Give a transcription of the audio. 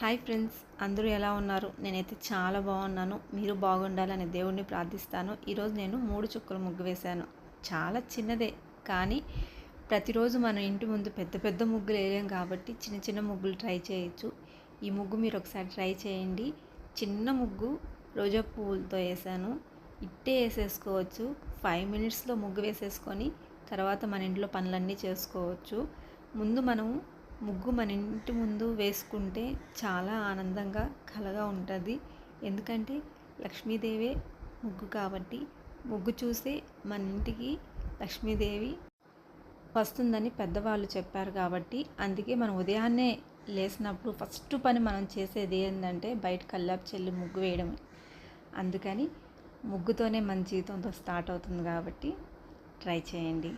Hi friends, అందరూ ఎలా ఉన్నారు? నేనైతే చాలా బాగున్నాను. మీరు బాగుండాలని దేవుణ్ణి ప్రార్థిస్తాను. ఈరోజు నేను 3 చుక్కల ముగ్గు వేశాను. చాలా చిన్నదే, కానీ ప్రతిరోజు మనం ఇంటి ముందు పెద్ద పెద్ద ముగ్గులు వేయలేం కాబట్టి చిన్న చిన్న ముగ్గులు ట్రై చేయొచ్చు. ఈ ముగ్గు మీరు ఒకసారి ట్రై చేయండి. చిన్న ముగ్గు రోజా పువ్వులతో వేసాను. ఇట్టే వేసేసుకోవచ్చు. 5 మినిట్స్లో ముగ్గు వేసేసుకొని తర్వాత మన ఇంట్లో పనులన్నీ చేసుకోవచ్చు. ముందు మనం ముగ్గు మన ఇంటి ముందు వేసుకుంటే చాలా ఆనందంగా కలగా ఉంటుంది. ఎందుకంటే లక్ష్మీదేవే ముగ్గు కాబట్టి ముగ్గు చూసే మన ఇంటికి లక్ష్మీదేవి వస్తుందని పెద్దవాళ్ళు చెప్పారు కాబట్టి అందుకే మనం ఉదయాన్నే లేచినప్పుడు ఫస్ట్ పని మనం చేసేది ఏంటంటే బయట కల్లాపు చల్లి ముగ్గు వేయడమే. అందుకని ముగ్గుతోనే మన జీవితంతో స్టార్ట్ అవుతుంది కాబట్టి ట్రై చేయండి.